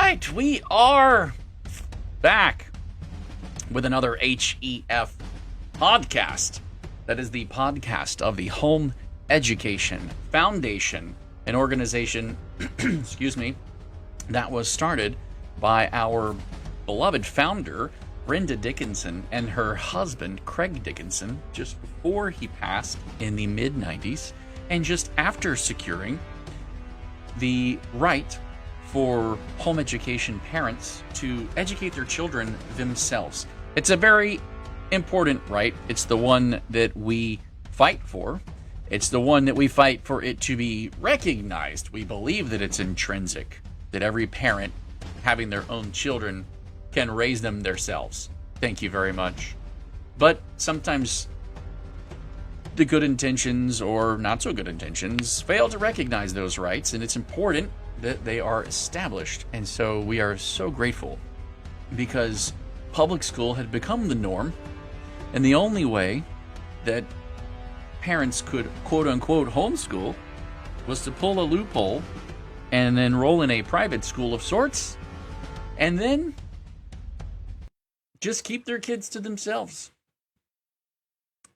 right, we are back with another HEF podcast. That is the podcast of the Home Education Foundation, an organization, excuse me, that was started by our beloved founder, Brenda Dickinson, and her husband, Craig Dickinson, just before he passed in the mid-90s, and just after securing the right for home education parents to educate their children themselves. It's a very important right. It's the one that we fight for. It's the one that we fight for it to be recognized. We believe that it's intrinsic, that every parent having their own children can raise them themselves. Thank you very much. But sometimes the good intentions or not so good intentions fail to recognize those rights, and it's important that they are established. And so we are so grateful because public school had become the norm, and the only way that parents could quote-unquote homeschool was to pull a loophole and then enroll in a private school of sorts, and then just keep their kids to themselves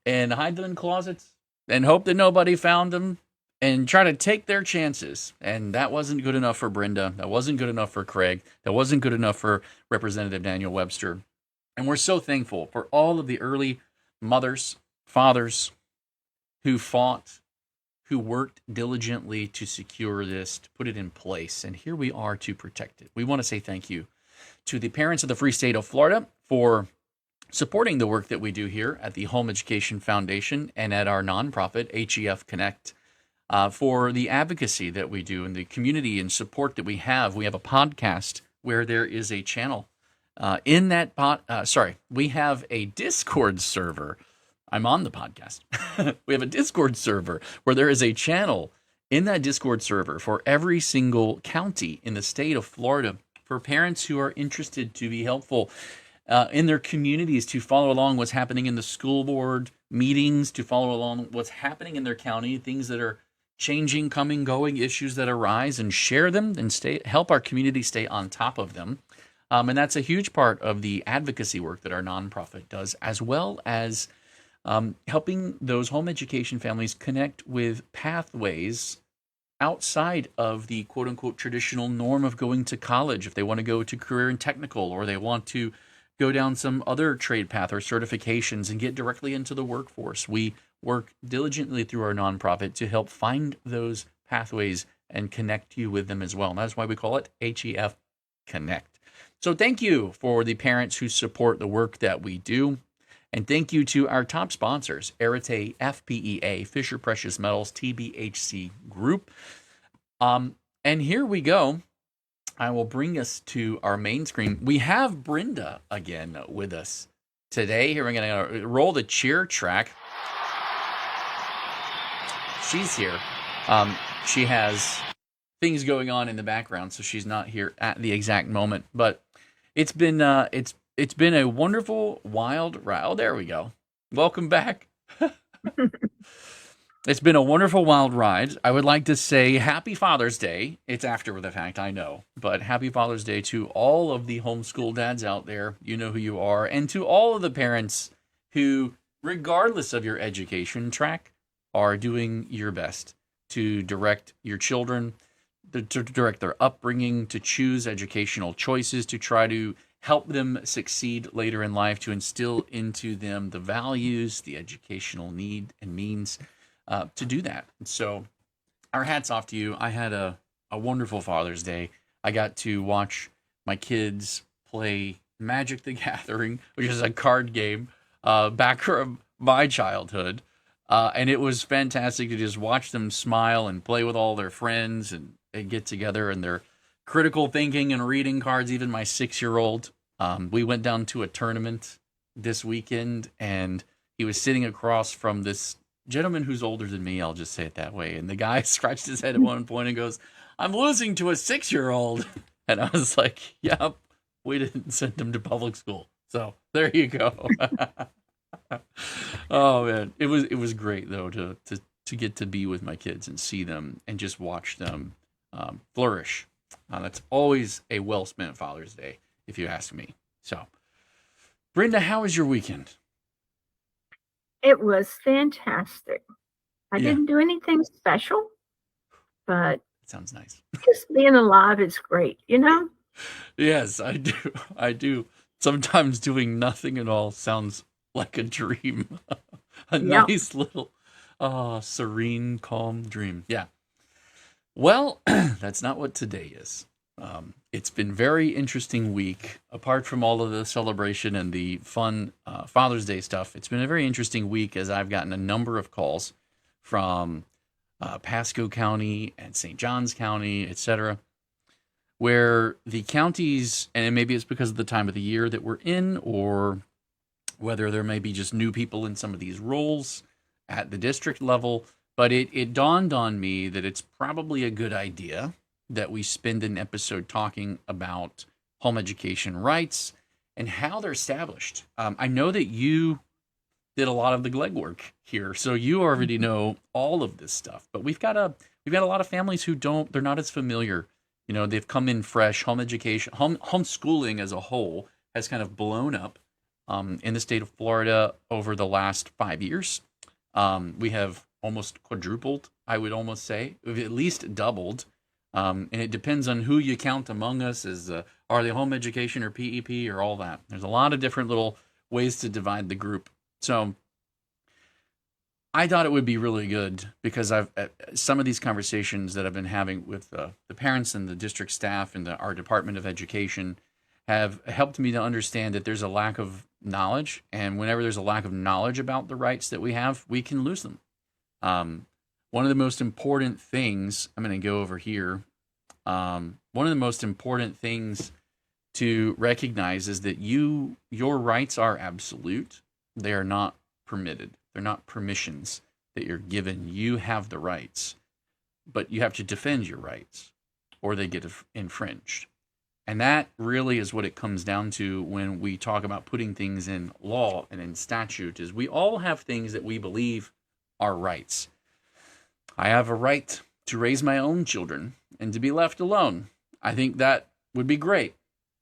and hide them in closets and hope that nobody found them and try to take their chances. And that wasn't good enough for Brenda. That wasn't good enough for Craig. That wasn't good enough for Representative Daniel Webster. And we're so thankful for all of the early mothers, fathers who fought, who worked diligently to secure this, to put it in place. And here we are to protect it. We want to say thank you to the parents of the free state of Florida for supporting the work that we do here at the Home Education Foundation and at our nonprofit, HEF Connect, for the advocacy that we do and the community and support that we have. We have a podcast where there is a channel in that we have a Discord server. I'm on the podcast. We have a Discord server where there is a channel in that Discord server for every single county in the state of Florida for parents who are interested to be helpful in their communities, to follow along what's happening in the school board meetings, to follow along what's happening in their county, things that are changing, coming, going, issues that arise, and share them and help our community stay on top of them. And that's a huge part of the advocacy work that our nonprofit does, as well as helping those home education families connect with pathways outside of the quote-unquote traditional norm of going to college if they want to go to career and technical, or they want to go down some other trade path or certifications and get directly into the workforce. We work diligently through our nonprofit to help find those pathways and connect you with them as well. And that's why we call it HEF Connect. So thank you for the parents who support the work that we do. And thank you to our top sponsors, Arete, FPEA, Fisher Precious Metals, TBHC Group. And here we go. I will bring us to our main screen. We have Brenda again with us today. Here we're going to roll the cheer track. She's here. She has things going on in the background, so she's not here at the exact moment. But it's been it's been a wonderful, wild ride. Oh, there we go. Welcome back. It's been a wonderful, wild ride. I would like to say Happy Father's Day. It's after the fact, I know. But Happy Father's Day to all of the homeschool dads out there. You know who you are. And to all of the parents who, regardless of your education track, are doing your best to direct your children, to direct their upbringing, to choose educational choices, to try to help them succeed later in life, to instill into them the values, the educational need and means to do that. And so our hats off to you. I had a wonderful Father's Day. I got to watch my kids play Magic the Gathering, which is a card game back from my childhood. And it was fantastic to just watch them smile and play with all their friends and get together, and their critical thinking and reading cards. Even my 6-year-old, we went down to a tournament this weekend, and he was sitting across from this gentleman who's older than me. I'll just say it that way. And the guy scratched his head at one point and goes, "I'm losing to a 6-year-old." And I was like, "Yep, we didn't send him to public school." So there you go. Oh man, it was great though to get to be with my kids and see them and just watch them flourish That's always a well spent Father's Day, if you ask me. So, Brenda, how was your weekend? It was fantastic. I Yeah, didn't do anything special, but that sounds nice. just being alive is great. Yes, I do. I do. Sometimes doing nothing at all sounds like a dream. A Yeah. nice little, serene, calm dream. Yeah. Well, that's not what today is. It's been very interesting week. Apart from all of the celebration and the fun Father's Day stuff, it's been a very interesting week as I've gotten a number of calls from Pasco County and St. Johns County, etc., where the counties, and maybe it's because of the time of the year that we're in, or whether there may be just new people in some of these roles at the district level, but it dawned on me that it's probably a good idea that we spend an episode talking about home education rights and how they're established. I know that you did a lot of the legwork here, so you already know all of this stuff. But we've got a lot of families who don't. They're not as familiar. They've come in fresh. Home education, homeschooling as a whole has kind of blown up in the state of Florida over the last 5 years. We have almost quadrupled, I would almost say. We've at least doubled. And it depends on who you count among us as are they home education or PEP or all that. There's a lot of different little ways to divide the group. So I thought it would be really good because I've some of these conversations that I've been having with the parents and the district staff and our Department of Education have helped me to understand that there's a lack of knowledge, and whenever there's a lack of knowledge about the rights that we have, we can lose them. One of the most important things, I'm going to go over here. One of the most important things to recognize is that your rights are absolute. They are not permitted. They're not permissions that you're given. You have the rights, but you have to defend your rights or they get infringed. And that really is what it comes down to when we talk about putting things in law and in statute is we all have things that we believe are rights. I have a right to raise my own children and to be left alone. I think that would be great.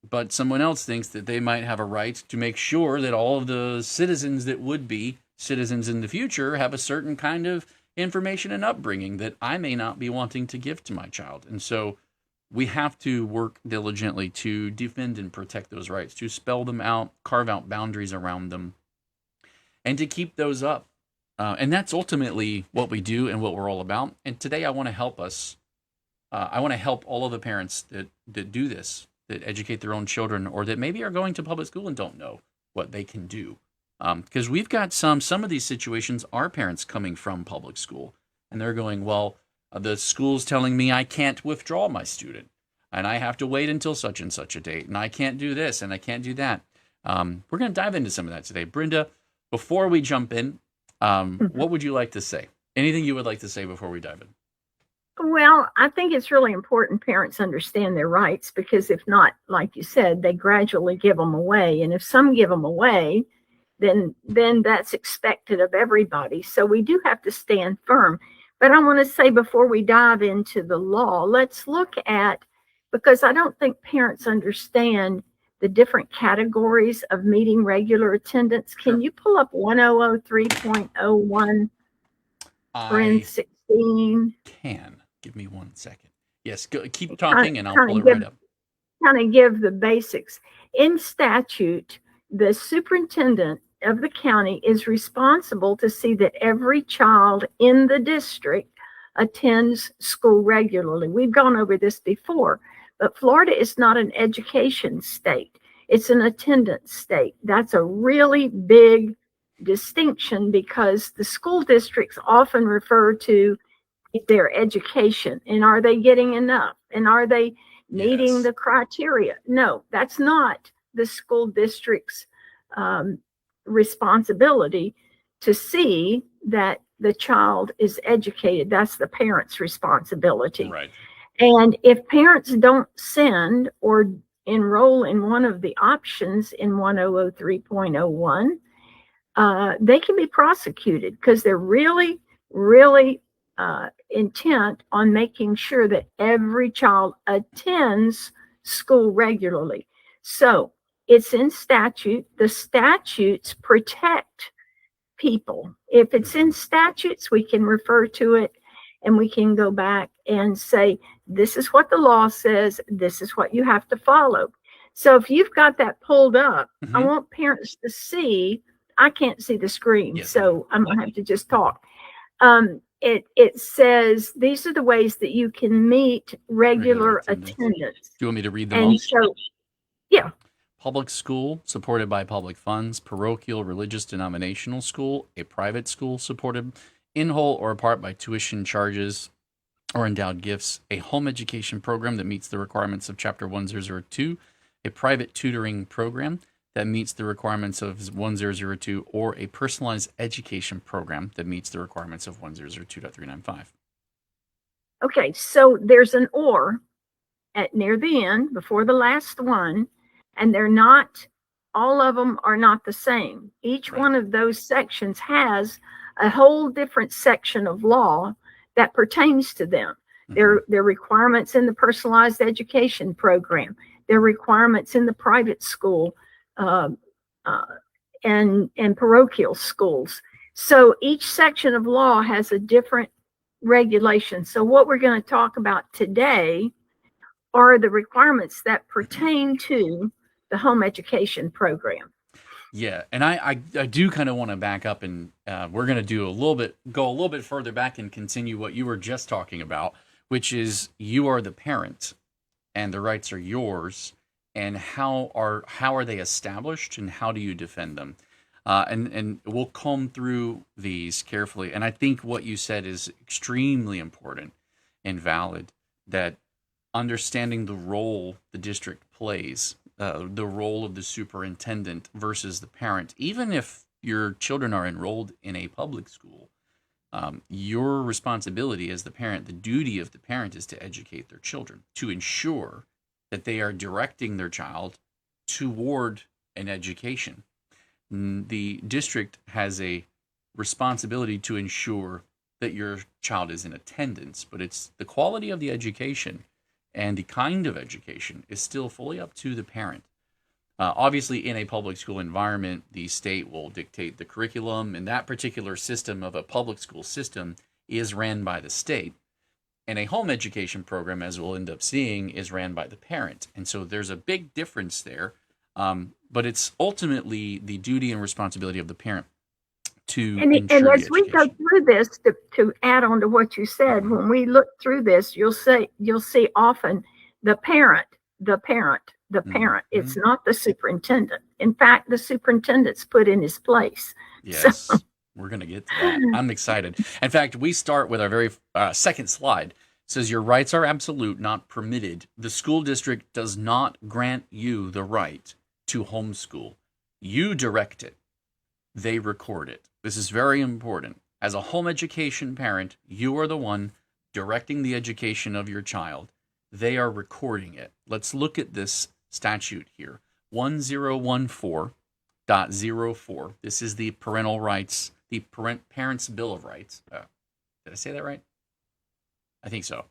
But someone else thinks that they might have a right to make sure that all of the citizens that would be citizens in the future have a certain kind of information and upbringing that I may not be wanting to give to my child. And so we have to work diligently to defend and protect those rights, to spell them out, carve out boundaries around them, and to keep those up. And that's ultimately what we do and what we're all about. And today I want to help us. I want to help all of the parents that do this, that educate their own children, or that maybe are going to public school and don't know what they can do. Because we've got some of these situations are parents coming from public school, and they're going, well, the school's telling me I can't withdraw my student, and I have to wait until such and such a date, and I can't do this, and I can't do that. We're going to dive into some of that today. Brenda, before we jump in, what would you like to say? Anything you would like to say before we dive in? Well, I think it's really important parents understand their rights because if not, like you said, they gradually give them away. And if some give them away, then that's expected of everybody. So we do have to stand firm. But I want to say before we dive into the law, let's look at, because I don't think parents understand the different categories of meeting regular attendance. Can you pull up 1003.01, I 16? can. Give me 1 second. Yes, keep talking and I'll pull it right up. Kind of give the basics. In statute, the superintendent of the county is responsible to see that every child in the district attends school regularly. We've gone over this before, but Florida is not an education state. It's an attendance state. That's a really big distinction because the school districts often refer to their education and are they getting enough and are they meeting the criteria. No, that's not the school district's responsibility to see that the child is educated. That's the parent's responsibility. Right. And if parents don't send or enroll in one of the options in 1003.01, they can be prosecuted because they're really intent on making sure that every child attends school regularly. So it's in statute. The statutes protect people. If it's in statutes, we can refer to it and we can go back and say, this is what the law says, this is what you have to follow. So if you've got that pulled up, I want parents to see. I can't see the screen, Yes, so I'm gonna have to just talk. It says these are the ways that you can meet regular attendance. Do you want me to read them all? And so, yeah. Public school supported by public funds, parochial religious denominational school, a private school supported in whole or part by tuition charges or endowed gifts, a home education program that meets the requirements of Chapter 1002, a private tutoring program that meets the requirements of 1002, or a personalized education program that meets the requirements of 1002.395. Okay, so there's an or at near the end before the last one, and they're not, all of them are not the same. Each one of those sections has a whole different section of law that pertains to them. Their requirements in the personalized education program, their requirements in the private school and parochial schools. So each section of law has a different regulation. So what we're going to talk about today are the requirements that pertain to the home education program. Yeah, and I do kind of want to back up, and we're going to go a little bit further back and continue what you were just talking about, which is you are the parent and the rights are yours, and how are they established and how do you defend them? And we'll comb through these carefully. And I think what you said is extremely important and valid, that understanding the role the district plays, the role of the superintendent versus the parent, even if your children are enrolled in a public school, your responsibility as the parent, the duty of the parent is to educate their children, to ensure that they are directing their child toward an education. The district has a responsibility to ensure that your child is in attendance, but it's the quality of the education and the kind of education is still fully up to the parent. Obviously, in a public school environment, the state will dictate the curriculum, and that particular system of a public school system is ran by the state. And a home education program, as we'll end up seeing, is ran by the parent. And so there's a big difference there, but it's ultimately the duty and responsibility of the parent to ensure and as the we go through this, to add on to what you said, when we look through this, you'll see often the parent. It's not the superintendent. In fact, the superintendent's put in his place. Yes, so. We're going to get to that. I'm excited. In fact, we start with our very second slide. It says your rights are absolute, not permitted. The school district does not grant you the right to homeschool. You direct it. They record it. This is very important. As a home education parent, you are the one directing the education of your child. They are recording it. Let's look at this statute here. 1014.04. This is the parental rights, the Parents' Bill of Rights. Did I say that right? I think so.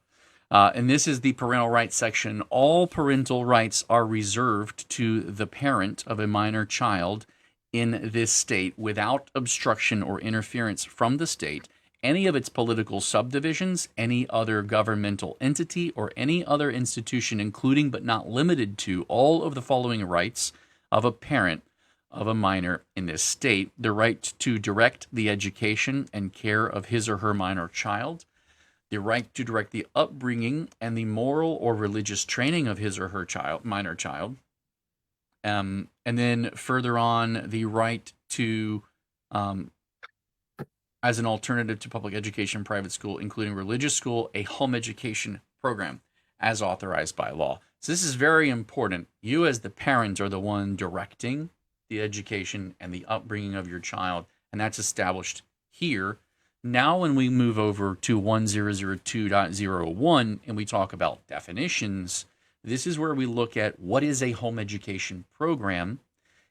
And this is the parental rights section. All parental rights are reserved to the parent of a minor child in this state without obstruction or interference from the state, any of its political subdivisions, any other governmental entity, or any other institution, including but not limited to all of the following rights of a parent of a minor in this state: the right to direct the education and care of his or her minor child, the right to direct the upbringing and the moral or religious training of his or her minor child, and then further on, the right to, as an alternative to public education, private school, including religious school, a home education program as authorized by law. So this is very important. You as the parent are the one directing the education and the upbringing of your child, and that's established here. Now when we move over to 1002.01 and we talk about definitions, this is where we look at what is a home education program.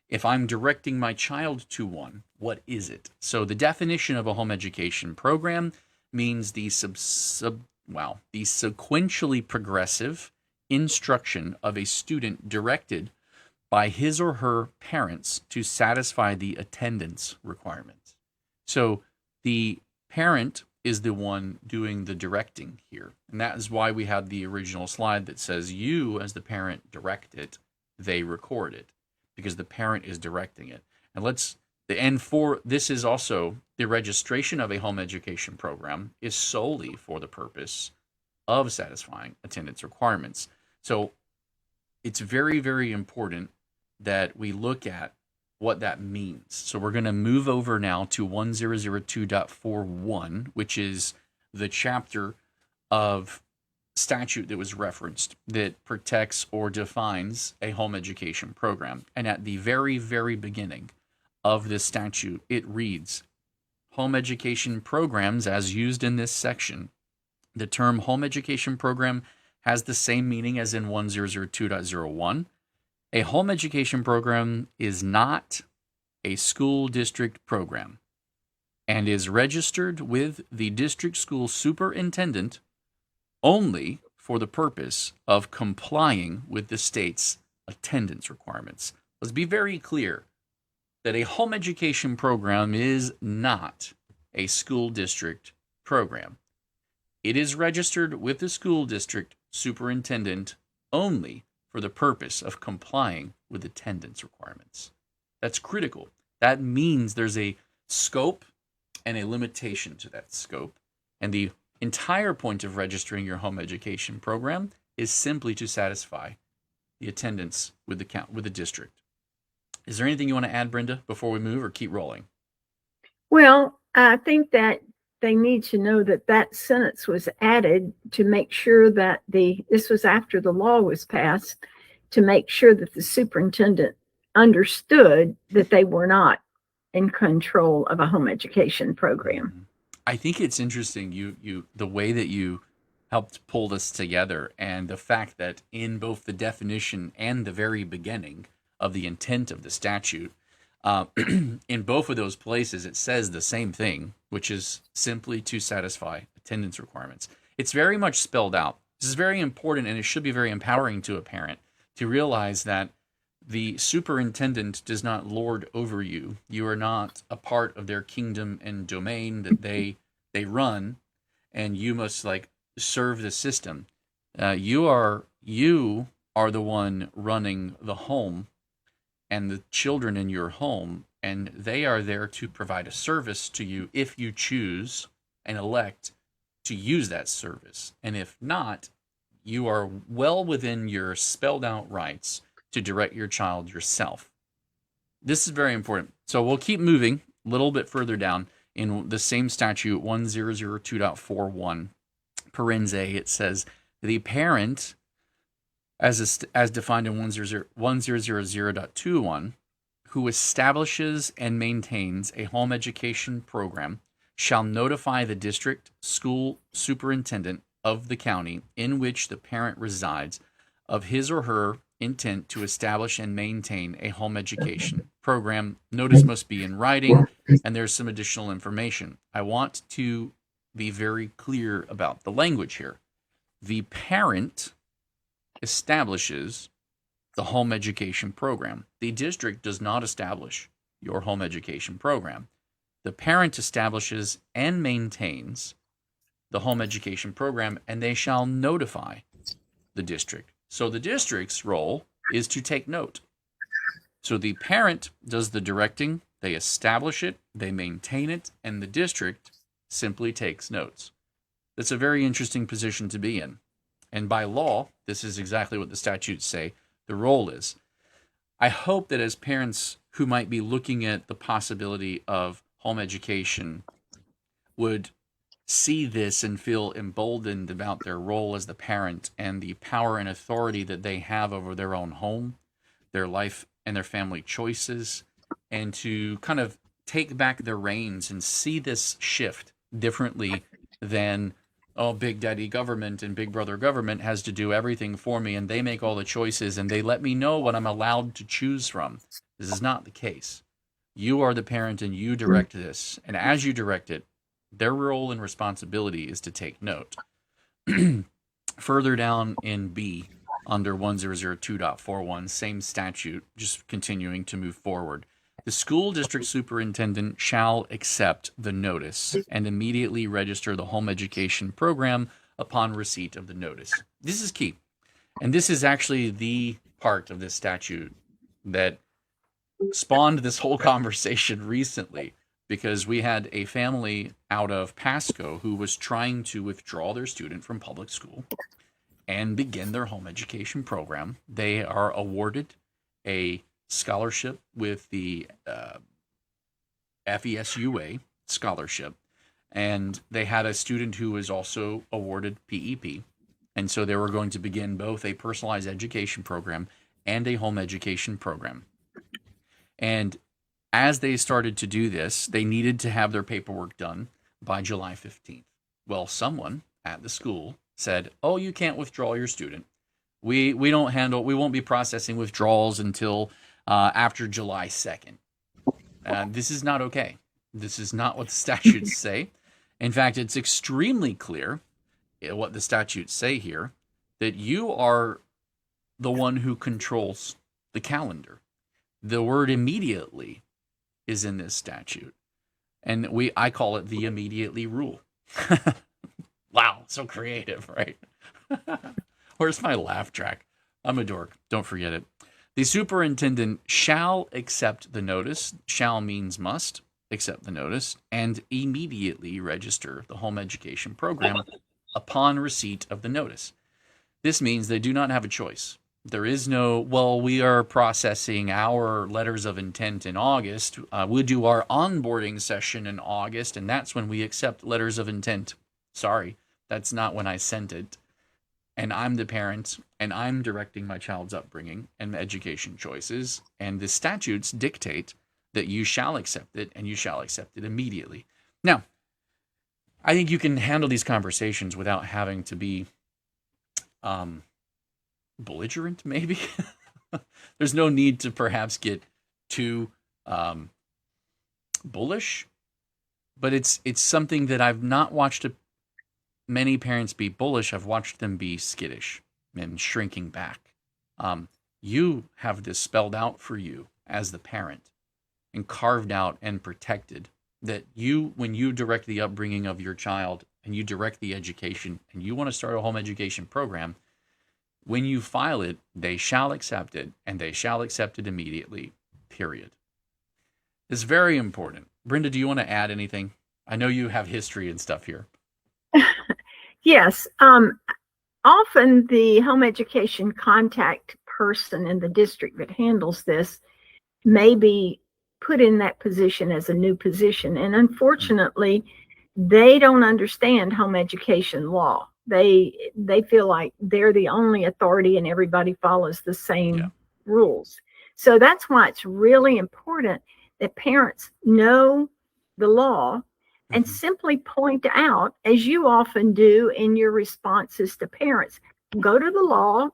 If I'm directing my child to one, what is it? So the definition of a home education program means the the sequentially progressive instruction of a student directed by his or her parents to satisfy the attendance requirements. So the parent is the one doing the directing here. And that is why we had the original slide that says you, as the parent, direct it, they record it, because the parent is directing it. And for this is also the registration of a home education program is solely for the purpose of satisfying attendance requirements. So it's very, very important that we look at what that means. So we're going to move over now to 1002.41, which is the chapter of statute that was referenced that protects or defines a home education program. And at the very, very beginning of this statute, it reads, home education programs as used in this section. The term home education program has the same meaning as in 1002.01. A home education program is not a school district program and is registered with the district school superintendent only for the purpose of complying with the state's attendance requirements. Let's be very clear that a home education program is not a school district program. It is registered with the school district superintendent only for the purpose of complying with attendance requirements. That's critical. That means there's a scope and a limitation to that scope. And the entire point of registering your home education program is simply to satisfy the attendance with the district. Is there anything you want to add, Brenda, before we move, or keep rolling? Well, I think that they need to know that that sentence was added to make sure that this was after the law was passed, to make sure that the superintendent understood that they were not in control of a home education program. I think it's interesting the way that you helped pull this together, and the fact that in both the definition and the very beginning of the intent of the statute, in both of those places, it says the same thing, which is simply to satisfy attendance requirements. It's very much spelled out. This is very important, and it should be very empowering to a parent to realize that the superintendent does not lord over you. You are not a part of their kingdom and domain that they run, and you must serve the system. You are the one running the home and the children in your home, and they are there to provide a service to you if you choose and elect to use that service. And if not, you are well within your spelled out rights to direct your child yourself. This is very important. So we'll keep moving a little bit further down in the same statute, 1002.41, parens A, it says, the parent, as defined in 1000.21, who establishes and maintains a home education program shall notify the district school superintendent of the county in which the parent resides of his or her intent to establish and maintain a home education program. Notice must be in writing, and there's some additional information. I want to be very clear about the language here. The parent establishes the home education program. The district does not establish your home education program. The parent establishes and maintains the home education program, and they shall notify the district. So the district's role is to take note. So the parent does the directing, they establish it, they maintain it, and the district simply takes notes. That's a very interesting position to be in. And by law, this is exactly what the statutes say the role is. I hope that as parents who might be looking at the possibility of home education would see this and feel emboldened about their role as the parent and the power and authority that they have over their own home, their life, and their family choices, and to kind of take back the reins and see this shift differently than, oh, big daddy government and big brother government has to do everything for me, and they make all the choices, and they let me know what I'm allowed to choose from. This is not the case. You are the parent, and you direct this. And as you direct it, Their role and responsibility is to take note. Further down in B, under 1002.41, same statute, just continuing to move forward. The school district superintendent shall accept the notice and immediately register the home education program upon receipt of the notice. This is key. And this is actually the part of this statute that spawned this whole conversation recently, because we had a family out of Pasco who was trying to withdraw their student from public school and begin their home education program. They are awarded a scholarship with the FES-UA scholarship, and they had a student who was also awarded PEP. And so they were going to begin both a personalized education program and a home education program. And as they started to do this, they needed to have their paperwork done by July 15th. Well, someone at the school said, "Oh, you can't withdraw your student. We won't be processing withdrawals until after July 2nd. This is not okay. This is not what the statutes say. In fact, it's extremely clear what the statutes say here, that you are the one who controls the calendar. The word immediately is in this statute, and I call it the immediately rule." Wow, so creative, right? Where's my laugh track? I'm a dork. Don't forget it. The superintendent shall accept the notice. Shall means must accept the notice and immediately register the home education program upon receipt of the notice. This means they do not have a choice. There is no, well, we are processing our letters of intent in August. We'll do our onboarding session in August, and that's when we accept letters of intent. Sorry, that's not when I sent it. And I'm the parent, and I'm directing my child's upbringing and education choices. And the statutes dictate that you shall accept it, and you shall accept it immediately. Now, I think you can handle these conversations without having to be belligerent, maybe. There's no need to perhaps get too bullish, but it's something that I've not watched many parents be bullish. I've watched them be skittish and shrinking back. You have this spelled out for you as the parent and carved out and protected, that when you direct the upbringing of your child and you direct the education and you want to start a home education program, when you file it, they shall accept it, and they shall accept it immediately, period. It's very important. Brenda, do you want to add anything? I know you have history and stuff here. Yes. Often the home education contact person in the district that handles this may be put in that position as a new position. And unfortunately, they don't understand home education law. They feel like they're the only authority and everybody follows the same rules. So that's why it's really important that parents know the law and simply point out, as you often do in your responses to parents, go to the law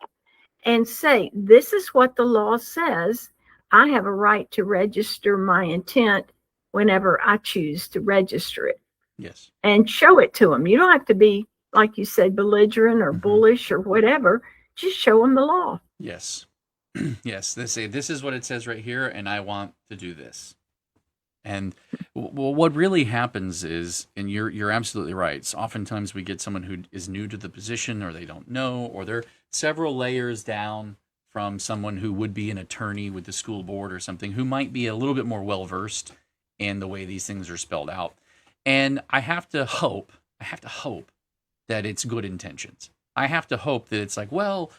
and say, this is what the law says. I have a right to register my intent whenever I choose to register it. Yes. And show it to them. You don't have to be, like you said, belligerent or bullish or whatever. Just show them the law. Yes. Yes. They say, this is what it says right here, and I want to do this. And well, what really happens is, and you're absolutely right, so oftentimes we get someone who is new to the position, or they don't know, or they're several layers down from someone who would be an attorney with the school board or something, who might be a little bit more well-versed in the way these things are spelled out. And I have to hope that it's good intentions. I have to hope that it's like, well,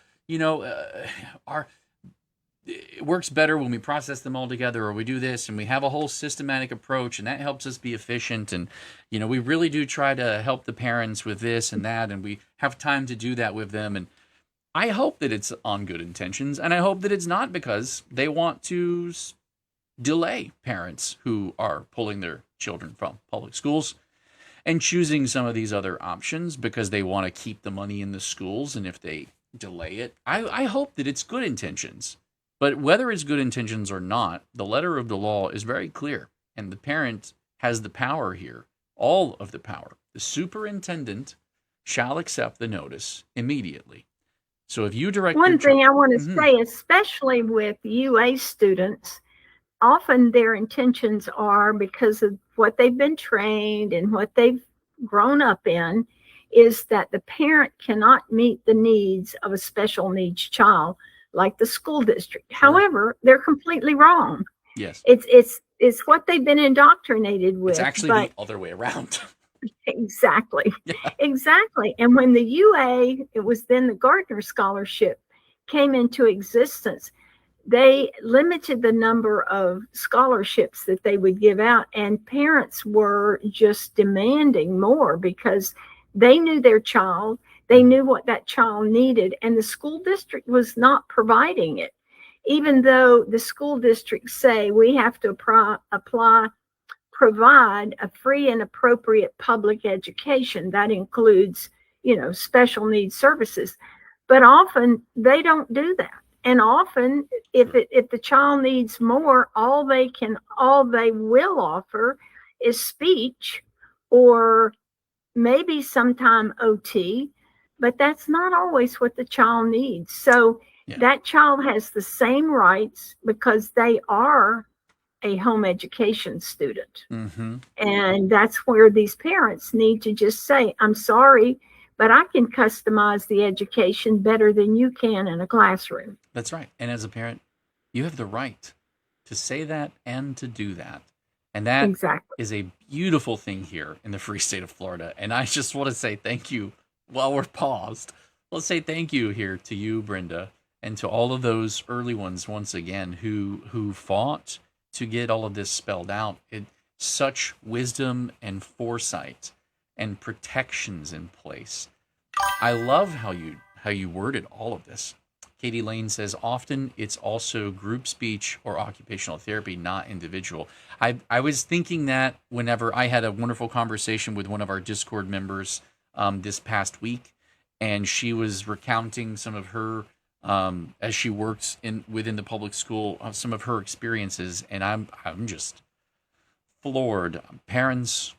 it works better when we process them all together, or we do this and we have a whole systematic approach, and that helps us be efficient. And, we really do try to help the parents with this and that, and we have time to do that with them. And I hope that it's on good intentions, and I hope that it's not because they want to delay parents who are pulling their children from public schools and choosing some of these other options because they want to keep the money in the schools. And if they delay it, I hope that it's good intentions. But whether it's good intentions or not, the letter of the law is very clear, and the parent has the power here all of the power. The superintendent shall accept the notice immediately. So if you direct your One thing I want to Mhm. say, especially with UA students, often their intentions are, because of what they've been trained and what they've grown up in, is that the parent cannot meet the needs of a special needs child like the school district. Sure. However, they're completely wrong. Yes. It's what they've been indoctrinated with. It's actually the other way around. Exactly. Yeah. Exactly. And when the UA, it was then the Gardner Scholarship, came into existence, they limited the number of scholarships that they would give out, and parents were just demanding more because they knew their child, they knew what that child needed, and the school district was not providing it. Even though the school districts say we have to provide a free and appropriate public education that includes, special needs services, but often they don't do that. And often, if the child needs more, all they will offer is speech, or maybe sometime OT, but that's not always what the child needs. So that child has the same rights because they are a home education student. Mm-hmm. And that's where these parents need to just say, I'm sorry, but I can customize the education better than you can in a classroom. That's right. And as a parent, you have the right to say that and to do that. And that is a beautiful thing here in the free state of Florida. And I just want to say thank you while we're paused. Let's say thank you here to you, Brenda, and to all of those early ones once again who fought to get all of this spelled out. Such wisdom and foresight and protections in place. I love how you worded all of this. Katie Lane says, often it's also group speech or occupational therapy, not individual. I was thinking that whenever I had a wonderful conversation with one of our Discord members this past week, and she was recounting some of her, as she works within the public school, some of her experiences, and I'm just floored. Parents,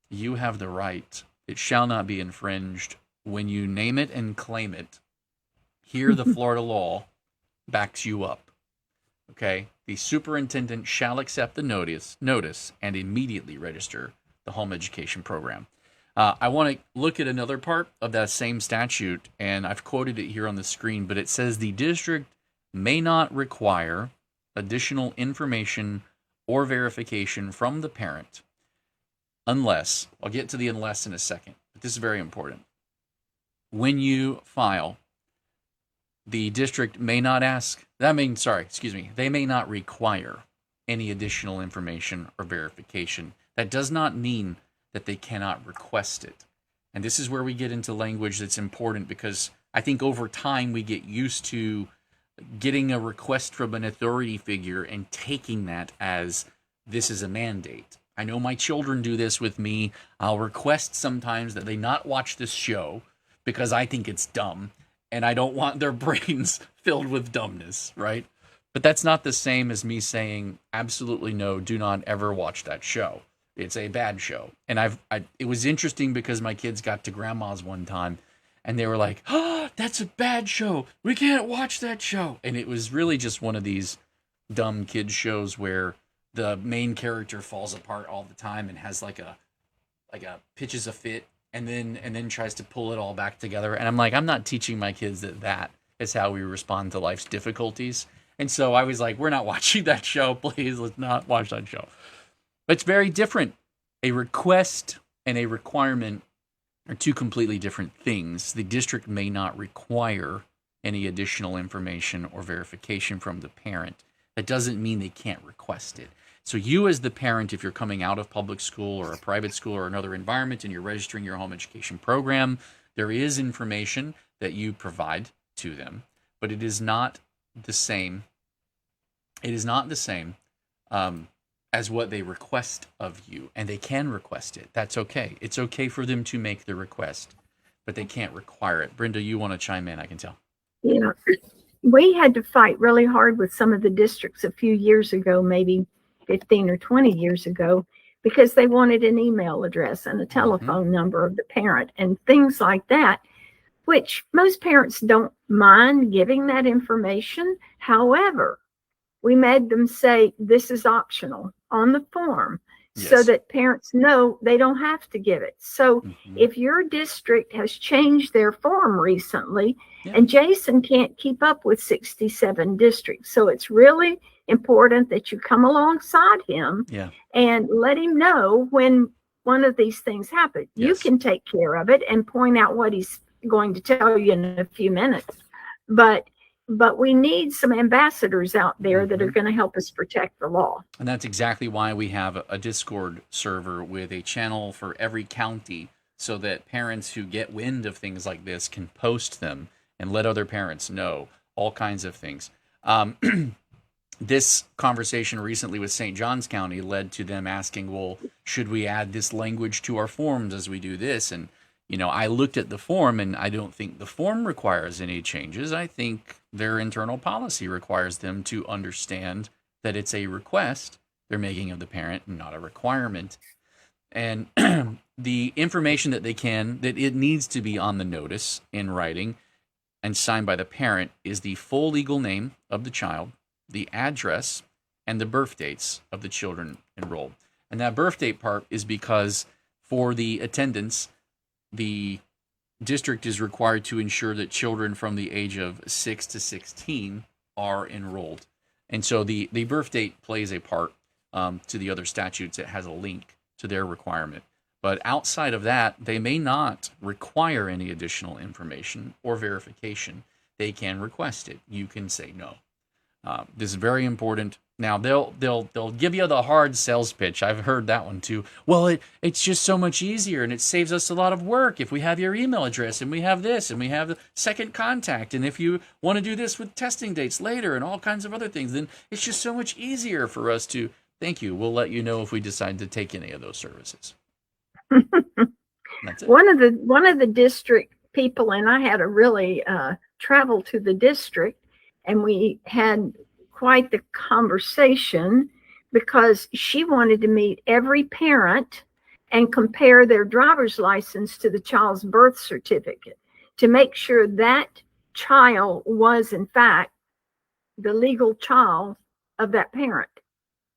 you have the right. It shall not be infringed. When you name it and claim it, here the Florida law backs you up. Okay? The superintendent shall accept the notice and immediately register the home education program. I want to look at another part of that same statute, and I've quoted it here on the screen, but it says the district may not require additional information or verification from the parent unless, I'll get to the unless in a second, but this is very important. When you file, the district may not they may not require any additional information or verification. That does not mean that they cannot request it. And this is where we get into language that's important, because I think over time we get used to getting a request from an authority figure and taking that as this is a mandate. I know my children do this with me. I'll request sometimes that they not watch this show because I think it's dumb and I don't want their brains filled with dumbness, right? But that's not the same as me saying, absolutely no, do not ever watch that show. It's a bad show. And it was interesting because my kids got to grandma's one time and they were like, oh, that's a bad show. We can't watch that show. And it was really just one of these dumb kids shows where the main character falls apart all the time and has like a pitches a fit and then tries to pull it all back together. And I'm like, I'm not teaching my kids that is how we respond to life's difficulties. And so I was like, we're not watching that show. Please, let's not watch that show. But it's very different. A request and a requirement are two completely different things. The district may not require any additional information or verification from the parent. That doesn't mean they can't request it. So you as the parent, if you're coming out of public school or a private school or another environment and you're registering your home education program, there is information that you provide to them, but it is not the same. It is not the same as what they request of you, and they can request it. That's okay. It's okay for them to make the request, but they can't require it. Brenda, you want to chime in, I can tell. Yeah, we had to fight really hard with some of the districts a few years ago, maybe 15 or 20 years ago, because they wanted an email address and a telephone number of the parent and things like that, which most parents don't mind giving that information. However, we made them say this is optional on the form so that parents know they don't have to give it. So if your district has changed their form recently, and Jason can't keep up with 67 districts, so it's really important that you come alongside him and let him know when one of these things happen. You can take care of it and point out what he's going to tell you in a few minutes. But we need some ambassadors out there that are going to help us protect the law. And that's exactly why we have a Discord server with a channel for every county, so that parents who get wind of things like this can post them and let other parents know all kinds of things. This conversation recently with St. Johns County led to them asking, well, should we add this language to our forms as we do this? And, you know, I looked at the form, and I don't think the form requires any changes. I think their internal policy requires them to understand that it's a request they're making of the parent and not a requirement. And the information that that it needs to be on the notice in writing and signed by the parent is the full legal name of the child, the address, and the birth dates of the children enrolled. And that birth date part is because for the attendance, the district is required to ensure that children from the age of 6 to 16 are enrolled. And so the birth date plays a part to the other statutes. It has a link to their requirement. But outside of that, they may not require any additional information or verification. They can request it. You can say no. This is very important. Now they'll give you the hard sales pitch. I've heard that one too. Well, it's just so much easier, and it saves us a lot of work if we have your email address and we have this and we have the second contact, and if you want to do this with testing dates later and all kinds of other things, then it's just so much easier for us to. Thank you. We'll let you know if we decide to take any of those services. That's it. One of the district people and I had to really travel to the district, and we had quite the conversation because she wanted to meet every parent and compare their driver's license to the child's birth certificate to make sure that child was in fact the legal child of that parent.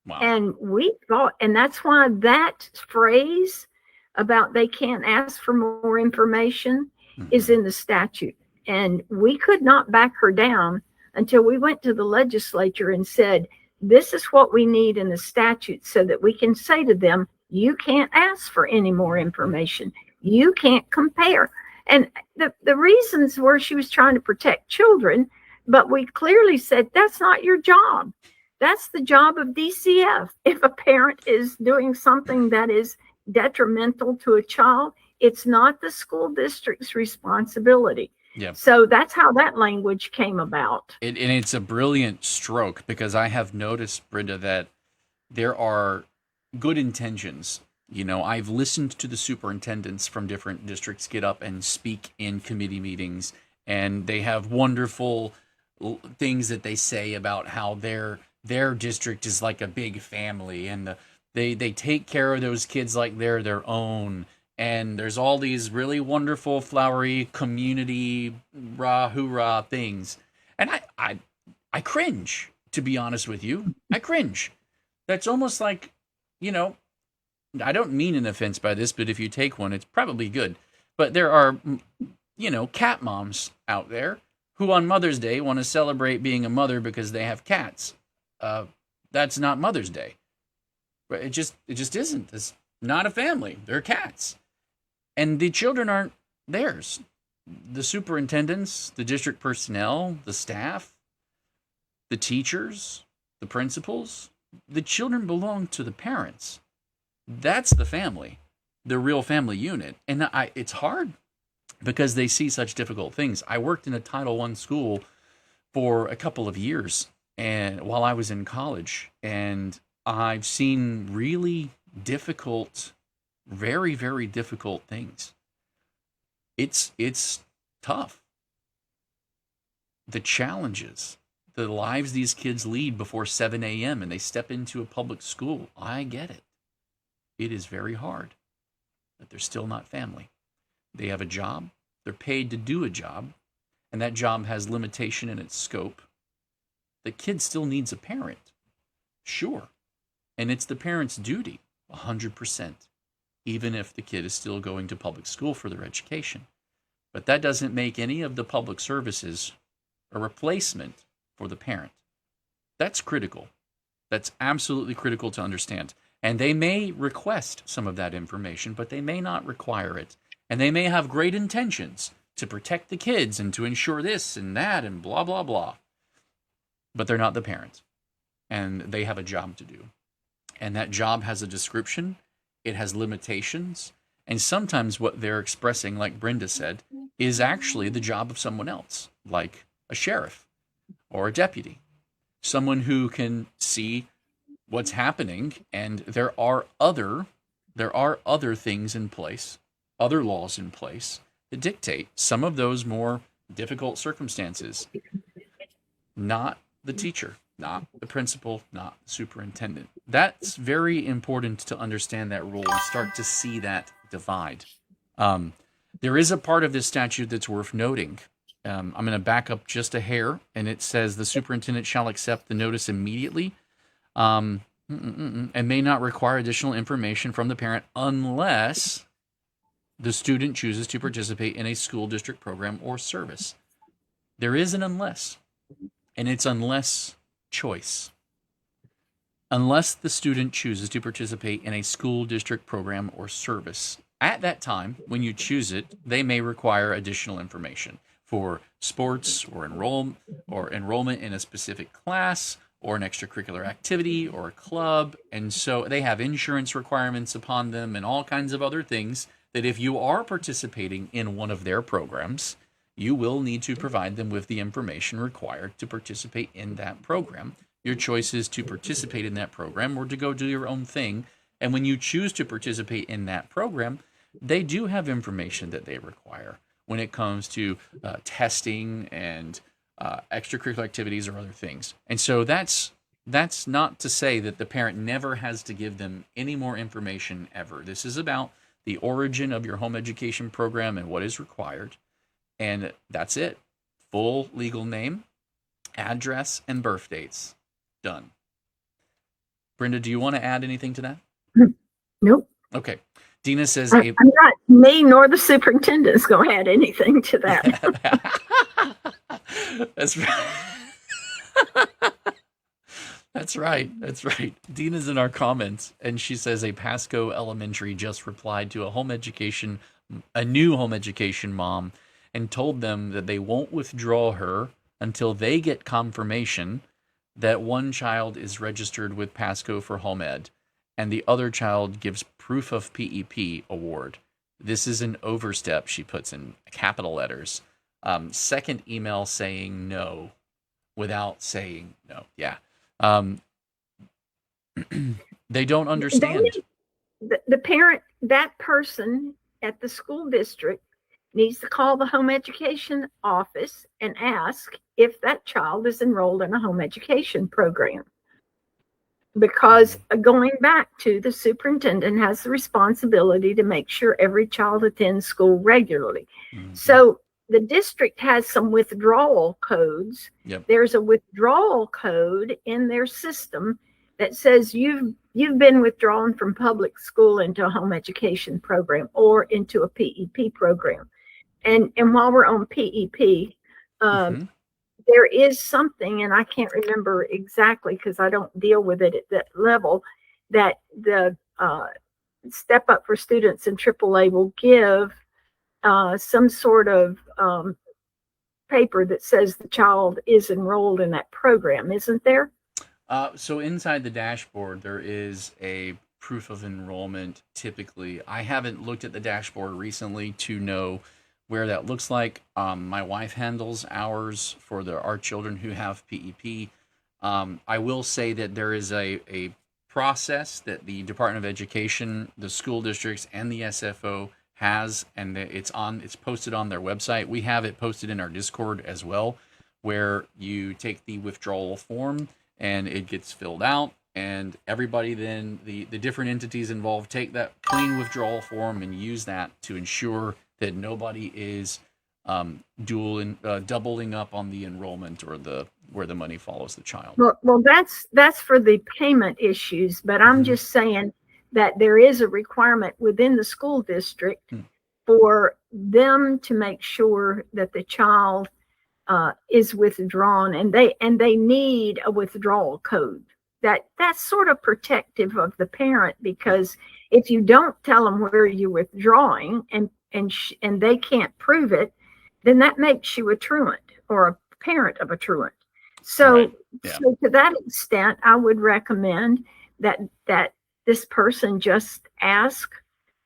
Wow. And we thought, and that's why that phrase about they can't ask for more information is in the statute. And we could not back her down until we went to the legislature and said, this is what we need in the statute so that we can say to them, you can't ask for any more information. You can't compare. And the reasons were she was trying to protect children, but we clearly said, that's not your job. That's the job of DCF. If a parent is doing something that is detrimental to a child, it's not the school district's responsibility. Yep. So that's how that language came about. And it's a brilliant stroke, because I have noticed, Brenda, that there are good intentions. You know, I've listened to the superintendents from different districts get up and speak in committee meetings, and they have wonderful things that they say about how their district is like a big family, and they take care of those kids like they're their own. And there's all these really wonderful, flowery community rah hoorah things. And I cringe, to be honest with you. I cringe. That's almost like, you know, I don't mean an offense by this, but if you take one, it's probably good. But there are, you know, cat moms out there who on Mother's Day want to celebrate being a mother because they have cats. That's not Mother's Day. It just isn't. It's not a family. They're cats. And the children aren't theirs. The superintendents, the district personnel, the staff, the teachers, the principals, the children belong to the parents. That's the family, the real family unit. And it's hard because they see such difficult things. I worked in a Title I school for a couple of years, and while I was in college, and I've seen really difficult, very, very difficult things. It's tough. The challenges, the lives these kids lead before 7 a.m. and they step into a public school. I get it. it is very hard, but they're still not family. They have a job, they're paid to do a job, and that job has limitation in its scope. The kid still needs a parent, sure, and it's the parent's duty, 100%, even if the kid is still going to public school for their education. But that doesn't make any of the public services a replacement for the parent. That's critical. That's absolutely critical to understand. And they may request some of that information, but they may not require it. And they may have great intentions to protect the kids and to ensure this and that and blah, blah, blah. But they're not the parent. And they have a job to do. And that job has a description. It has limitations. And sometimes what they're expressing, like Brenda said, is actually the job of someone else, like a sheriff or a deputy, someone who can see what's happening. And there are other things in place, other laws in place that dictate some of those more difficult circumstances. Not the teacher, not the principal, not the superintendent. That's very important to understand that rule and start to see that divide. There is a part of this statute that's worth noting. I'm going to back up just a hair, and it says the superintendent shall accept the notice immediately and may not require additional information from the parent unless the student chooses to participate in a school district program or service. There is an unless, and it's unless choice. Unless the student chooses to participate in a school district program or service. At that time, when you choose it, they may require additional information for sports or enrollment in a specific class or an extracurricular activity or a club. And so they have insurance requirements upon them and all kinds of other things that if you are participating in one of their programs, you will need to provide them with the information required to participate in that program. Your choice is to participate in that program or to go do your own thing. And when you choose to participate in that program, they do have information that they require when it comes to testing and extracurricular activities or other things. And so that's not to say that the parent never has to give them any more information ever. This is about the origin of your home education program and what is required. And that's it. Full legal name, address, and birth dates. Done. Brenda, do you want to add anything to that? Nope. Okay. Dina says... I'm not, me nor the superintendent's going to add anything to that. That's right. That's right. That's right. Dina's in our comments, and she says a Pasco Elementary just replied to a new home education mom and told them that they won't withdraw her until they get confirmation that one child is registered with Pasco for home ed and the other child gives proof of PEP award. This is an overstep, she puts in capital letters. Second email saying no without saying no. Yeah. They don't understand. The parent, that person at the school district needs to call the home education office and ask if that child is enrolled in a home education program. Because going back to the superintendent has the responsibility to make sure every child attends school regularly. Mm-hmm. So the district has some withdrawal codes. Yep. There's a withdrawal code in their system that says you've been withdrawn from public school into a home education program or into a PEP program. And while we're on PEP, there is something, and I can't remember exactly because I don't deal with it at that level, that the Step Up for Students in AAA will give some sort of paper that says the child is enrolled in that program, isn't there? So inside the dashboard, there is a proof of enrollment typically. I haven't looked at the dashboard recently to know where that looks like. My wife handles ours for our children who have PEP. I will say that there is a process that the Department of Education, the school districts, and the SFO has, and it's posted on their website. We have it posted in our Discord as well, where you take the withdrawal form and it gets filled out, and everybody then, the different entities involved, take that clean withdrawal form and use that to ensure that nobody is doubling up on the enrollment or where the money follows the child. Well, that's for the payment issues, but I'm just saying that there is a requirement within the school district for them to make sure that the child is withdrawn, and they need a withdrawal code. That's sort of protective of the parent, because if you don't tell them where you're withdrawing and they can't prove it, then that makes you a truant or a parent of a truant. So, right. Yeah. So to that extent, I would recommend that this person just ask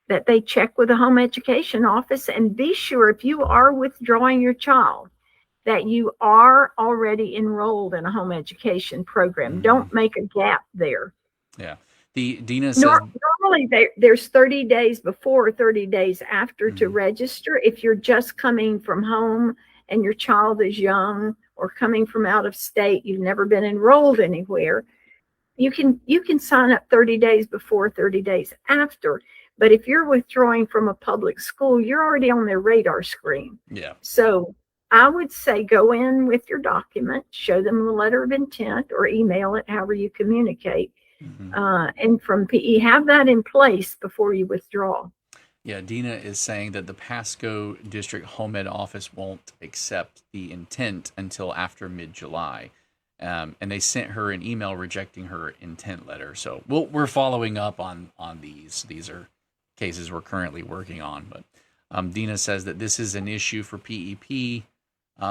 that they check with the home education office and be sure, if you are withdrawing your child, that you are already enrolled in a home education program. Don't make a gap there. Yeah. Dina says normally there's 30 days before or 30 days after to register. If you're just coming from home and your child is young, or coming from out of state, you've never been enrolled anywhere, you can sign up 30 days before, 30 days after. But if you're withdrawing from a public school, you're already on their radar screen. Yeah. So I would say go in with your document, show them the letter of intent, or email it, however you communicate. And from PE, have that in place before you withdraw. Yeah, Dina is saying that the Pasco District Home Ed Office won't accept the intent until after mid-July. And they sent her an email rejecting her intent letter. So we're following up on these. These are cases we're currently working on. But Dina says that this is an issue for PEP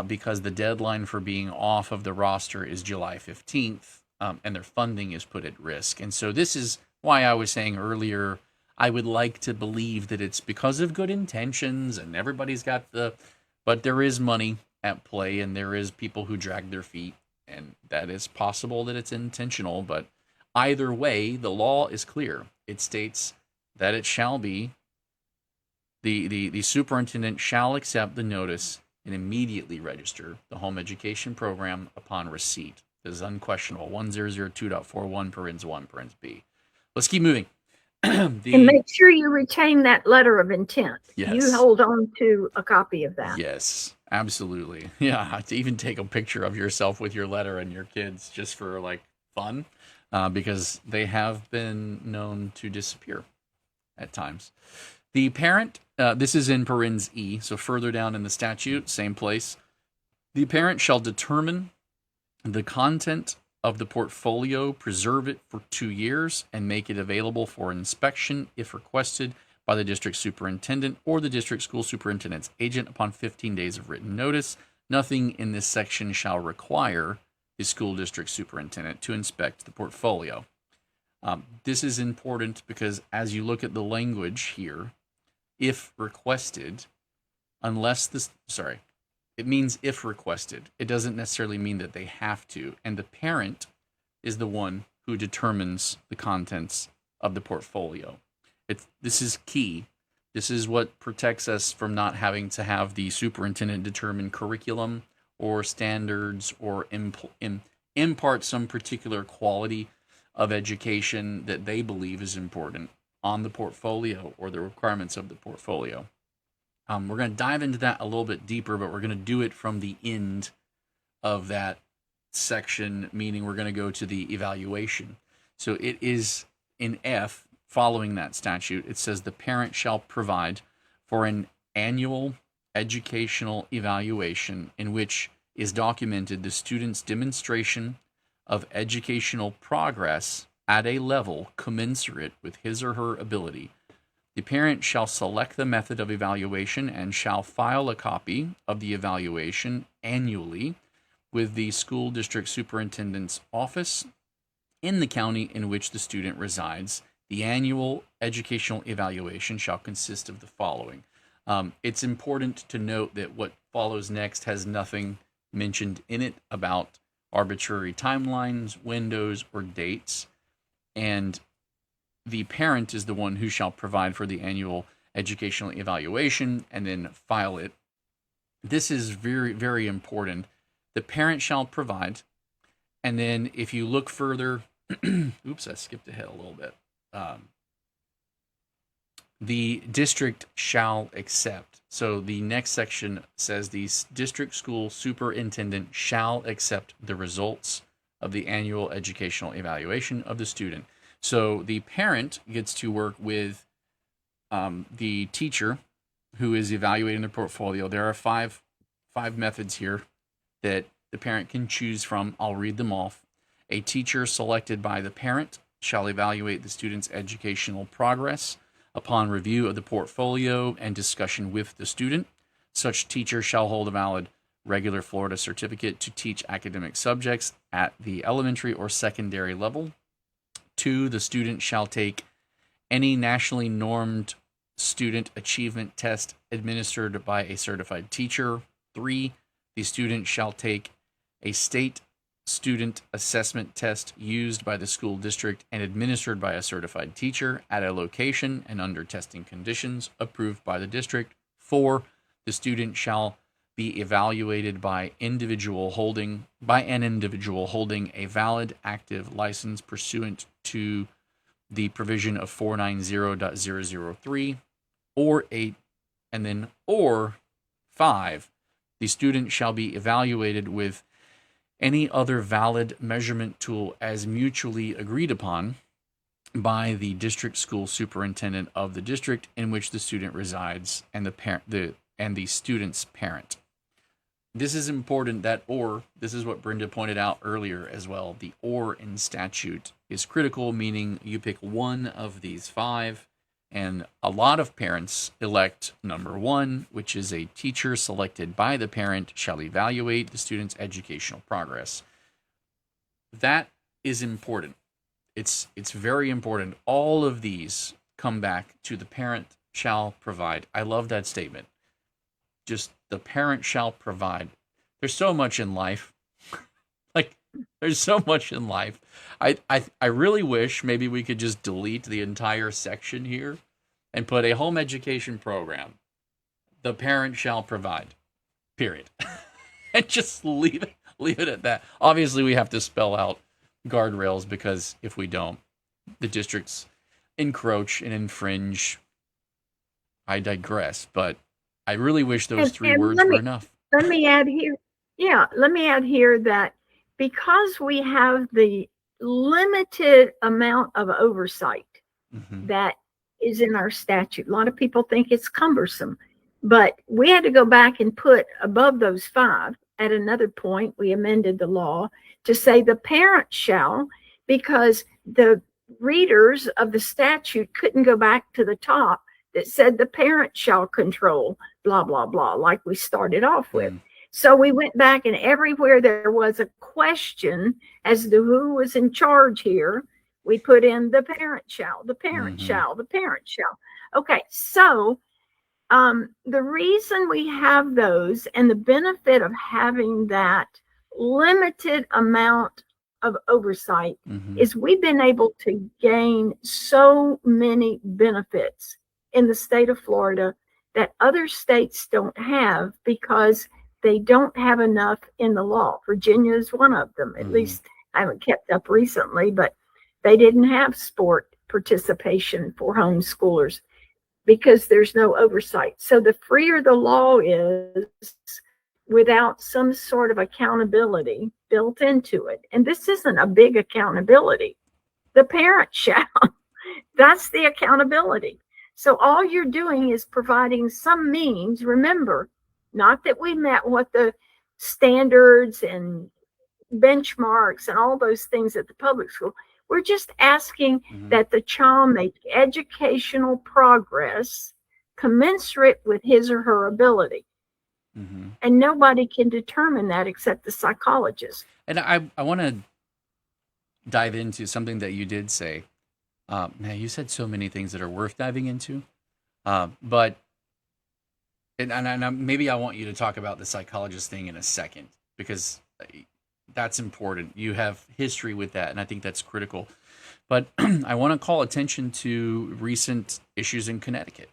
because the deadline for being off of the roster is July 15th, and their funding is put at risk. And so this is why I was saying earlier, I would like to believe that it's because of good intentions and everybody's got but there is money at play, and there is people who drag their feet, and that is possible that it's intentional. But either way, the law is clear. It states that it shall be, the superintendent shall accept the notice and immediately register the home education program upon receipt. This is unquestionable. 1002.41 parens 1 parens B. Let's keep moving. And make sure you retain that letter of intent. Yes. You hold on to a copy of that. Yes, absolutely. Yeah, to even take a picture of yourself with your letter and your kids just for like fun, because they have been known to disappear at times. The parent, this is in parens E, so further down in the statute, same place. The parent shall determine the content of the portfolio, preserve it for 2 years, and make it available for inspection if requested by the district superintendent or the district school superintendent's agent upon 15 days of written notice. Nothing in this section shall require the school district superintendent to inspect the portfolio. This is important because as you look at the language here, if requested, it means if requested. It doesn't necessarily mean that they have to. And the parent is the one who determines the contents of the portfolio. This is key. This is what protects us from not having to have the superintendent determine curriculum or standards or impart some particular quality of education that they believe is important on the portfolio or the requirements of the portfolio. We're going to dive into that a little bit deeper, but we're going to do it from the end of that section, meaning we're going to go to the evaluation. So it is in F, following that statute, it says the parent shall provide for an annual educational evaluation in which is documented the student's demonstration of educational progress at a level commensurate with his or her ability. The parent shall select the method of evaluation and shall file a copy of the evaluation annually with the school district superintendent's office in the county in which the student resides. The annual educational evaluation shall consist of the following. It's important to note that what follows next has nothing mentioned in it about arbitrary timelines, windows, or dates. And the parent is the one who shall provide for the annual educational evaluation and then file it. This is very, very important. The parent shall provide. And then if you look further oops, I skipped ahead a little bit. The district shall accept. So the next section says the district school superintendent shall accept the results of the annual educational evaluation of the student. So the parent gets to work with the teacher who is evaluating their portfolio. There are five methods here that the parent can choose from. I'll read them off. A teacher selected by the parent shall evaluate the student's educational progress upon review of the portfolio and discussion with the student. Such teacher shall hold a valid regular Florida certificate to teach academic subjects at the elementary or secondary level. 2, the student shall take any nationally normed student achievement test administered by a certified teacher. 3, the student shall take a state student assessment test used by the school district and administered by a certified teacher at a location and under testing conditions approved by the district. 4, the student shall be evaluated by an individual holding a valid active license pursuant to the provision of 490.003, or 8, and then or 5, the student shall be evaluated with any other valid measurement tool as mutually agreed upon by the district school superintendent of the district in which the student resides and the student's parent. This is important, that or, this is what Brenda pointed out earlier as well. The or in statute is critical, meaning you pick one of these 5, and a lot of parents elect number 1, which is a teacher selected by the parent shall evaluate the student's educational progress. That is important. It's very important. All of these come back to the parent shall provide. I love that statement. Just the parent shall provide. There's so much in life. There's so much in life. I really wish maybe we could just delete the entire section here and put a home education program. The parent shall provide. Period. And just leave it at that. Obviously, we have to spell out guardrails, because if we don't, the districts encroach and infringe. I digress, but I really wish those 3 words were enough. Let me add here that because we have the limited amount of oversight that is in our statute, a lot of people think it's cumbersome, but we had to go back and put above those 5. At another point, we amended the law to say the parent shall, because the readers of the statute couldn't go back to the top that said the parent shall control blah, blah, blah, like we started off with. So we went back, and everywhere there was a question as to who was in charge here, we put in the parent shall, the parent shall, the parent shall. Okay, so the reason we have those and the benefit of having that limited amount of oversight is we've been able to gain so many benefits in the state of Florida that other states don't have, because they don't have enough in the law. Virginia is one of them. At least I haven't kept up recently, but they didn't have sport participation for homeschoolers because there's no oversight. So the freer the law is without some sort of accountability built into it, and this isn't a big accountability, the parent shall, that's the accountability. So all you're doing is providing some means. Remember, not that we met what the standards and benchmarks and all those things at the public school. We're just asking that the child make educational progress commensurate with his or her ability. And nobody can determine that except the psychologist. And I want to dive into something that you did say. Man, you said so many things that are worth diving into. But maybe I want you to talk about the psychologist thing in a second, because that's important. You have history with that, and I think that's critical. But I want to call attention to recent issues in Connecticut.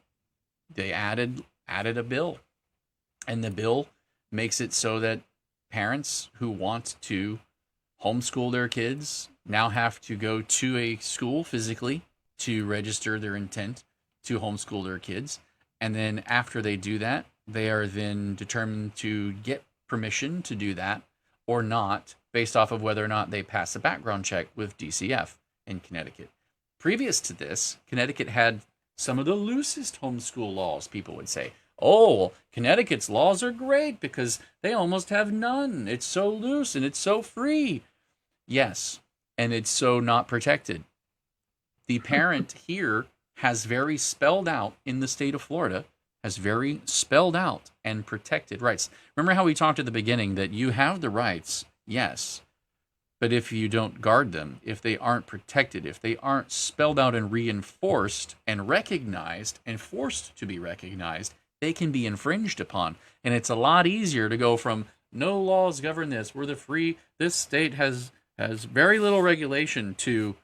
They added a bill, and the bill makes it so that parents who want to homeschool their kids now have to go to a school physically to register their intent to homeschool their kids. And then after they do that, they are then determined to get permission to do that or not, based off of whether or not they pass a background check with DCF in Connecticut. Previous to this, Connecticut had some of the loosest homeschool laws, people would say. Oh, Connecticut's laws are great because they almost have none. It's so loose and it's so free. Yes, and it's so not protected. The parent here has very spelled out in the state of Florida, has very spelled out and protected rights. Remember how we talked at the beginning that you have the rights, yes, but if you don't guard them, if they aren't protected, if they aren't spelled out and reinforced and recognized and forced to be recognized, they can be infringed upon. And it's a lot easier to go from no laws govern this, we're the free, this state has very little regulation, to,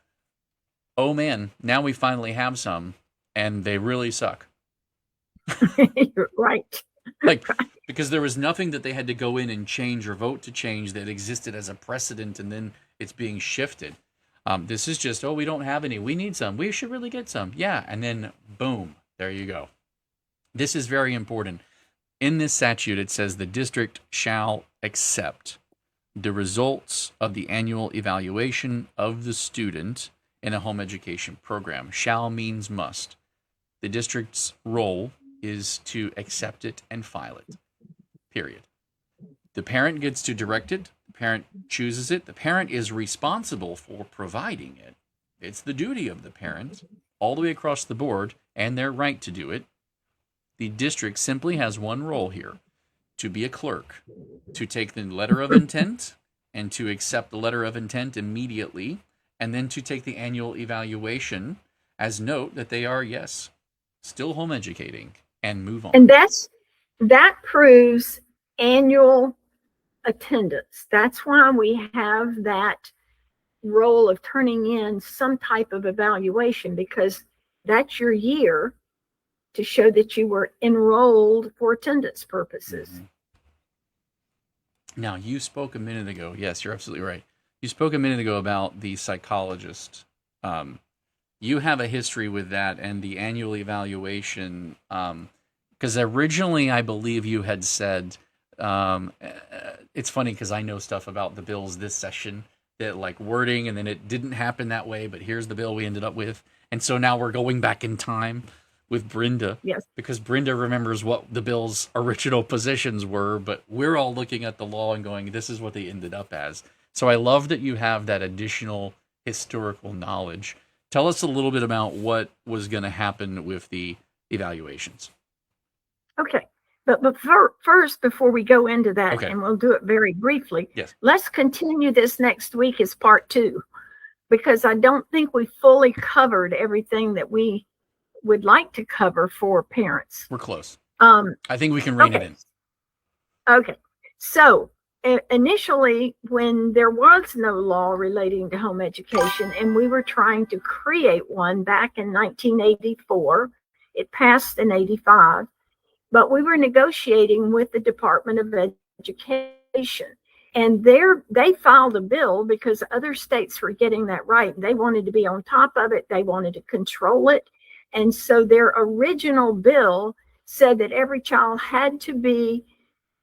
oh man, now we finally have some and they really suck. You're right. Like, because there was nothing that they had to go in and change or vote to change that existed as a precedent, and then it's being shifted. This is just, oh, we don't have any. We need some. We should really get some. Yeah, and then boom, there you go. This is very important. In this statute, it says the district shall accept the results of the annual evaluation of the student in a home education program. Shall means must. The district's role is to accept it and file it, period. The parent gets to direct it. The parent chooses it. The parent is responsible for providing it. It's the duty of the parent all the way across the board and their right to do it. The district simply has one role here, to be a clerk, to take the letter of intent and to accept the letter of intent immediately, and then to take the annual evaluation as note that they are, yes, still home educating, and move on. And that proves annual attendance. That's why we have that role of turning in some type of evaluation, because that's your year to show that you were enrolled for attendance purposes. Mm-hmm. Now, you spoke a minute ago. Yes, you're absolutely right. You spoke a minute ago about the psychologist. You have a history with that and the annual evaluation, because originally I believe you had said, it's funny because I know stuff about the bills this session, that like wording, and then it didn't happen that way, but here's the bill we ended up with. And so now we're going back in time with Brenda. Yes. Because Brenda remembers what the bill's original positions were, but we're all looking at the law and going, this is what they ended up as. So I love that you have that additional historical knowledge. Tell us a little bit about what was going to happen with the evaluations. Okay. But first, before we go into that, okay, and we'll do it very briefly, yes, let's continue this next week as part 2, because I don't think we fully covered everything that we would like to cover for parents. We're close. I think we can rein it in. Okay. So initially, when there was no law relating to home education, and we were trying to create one back in 1984, it passed in 85, but we were negotiating with the Department of Education, and they filed a bill because other states were getting that right. They wanted to be on top of it. They wanted to control it. And so their original bill said that every child had to be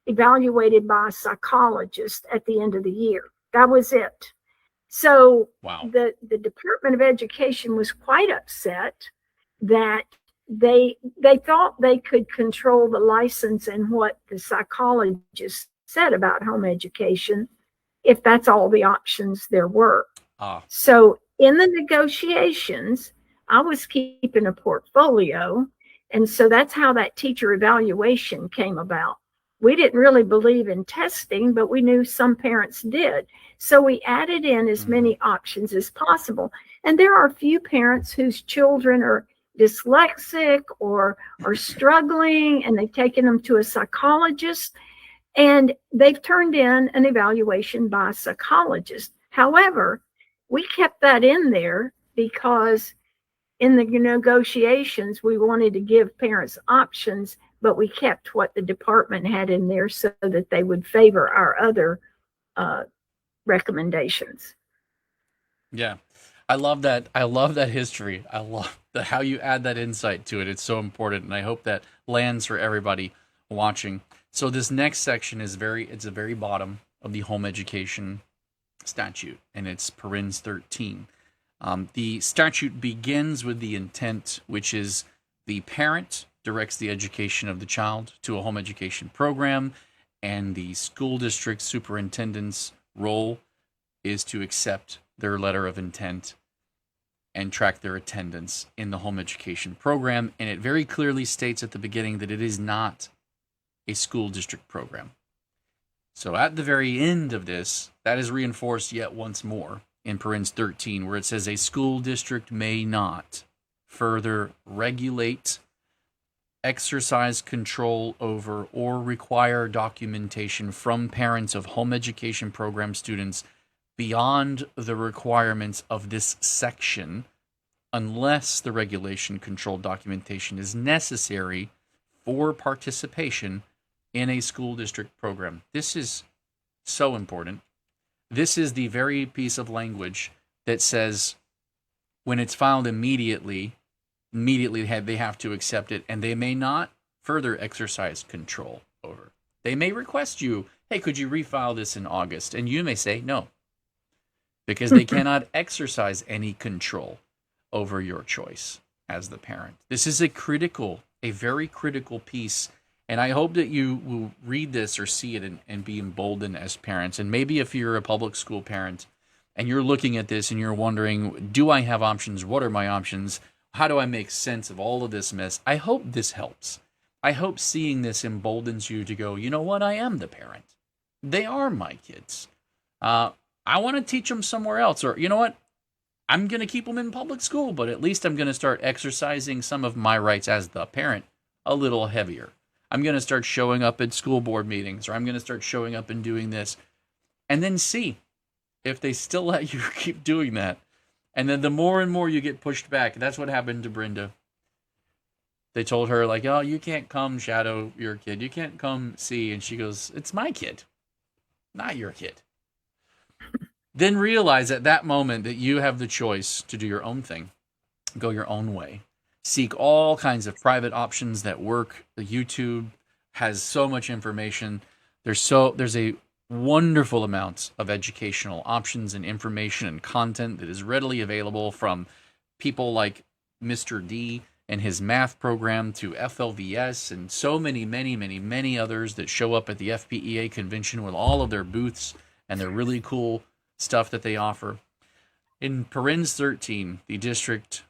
evaluated by a psychologist at the end of the year. That was it. So wow. The Department of Education was quite upset that they thought they could control the license and what the psychologist said about home education if that's all the options there were. So in the negotiations, I was keeping a portfolio, and so that's how that teacher evaluation came about. We didn't really believe in testing, but we knew some parents did. So we added in as many options as possible. And there are a few parents whose children are dyslexic or are struggling, and they've taken them to a psychologist, and they've turned in an evaluation by a psychologist. However, we kept that in there because in the negotiations, we wanted to give parents options, but we kept what the department had in there so that they would favor our other recommendations. Yeah. I love that. I love that history. I love how you add that insight to it. It's so important, and I hope that lands for everybody watching. So this next section is it's the very bottom of the home education statute, and it's parens 13. The statute begins with the intent, which is the parent directs the education of the child to a home education program, and the school district superintendent's role is to accept their letter of intent and track their attendance in the home education program. And it very clearly states at the beginning that it is not a school district program. So at the very end of this, that is reinforced yet once more in parens 13, where it says a school district may not further regulate, exercise control over, or require documentation from parents of home education program students beyond the requirements of this section, unless the regulation controlled documentation is necessary for participation in a school district program. This is so important. This is the very piece of language that says when it's filed immediately they have to accept it, and they may not further exercise control over. They may request you, hey, could you refile this in August? And you may say no, because they cannot exercise any control over your choice as the parent. This is a very critical piece, and I hope that you will read this or see it and be emboldened as parents. And maybe if you're a public school parent and you're looking at this and you're wondering, do I have options? What are my options? How do I make sense of all of this mess? I hope this helps. I hope seeing this emboldens you to go, you know what? I am the parent. They are my kids. I want to teach them somewhere else. Or, you know what? I'm going to keep them in public school, but at least I'm going to start exercising some of my rights as the parent a little heavier. I'm going to start showing up at school board meetings, or I'm going to start showing up and doing this, and then see if they still let you keep doing that. And then the more and more you get pushed back. That's what happened to Brenda. They told her, like, oh, you can't come shadow your kid. You can't come see. And she goes, it's my kid, not your kid. Then realize at that moment that you have the choice to do your own thing, go your own way. Seek all kinds of private options that work. The YouTube has so much information. There's a wonderful amount of educational options and information and content that is readily available, from people like Mr. D and his math program to FLVS and so many others that show up at the FPEA convention with all of their booths and their really cool stuff that they offer. In parens 13, the district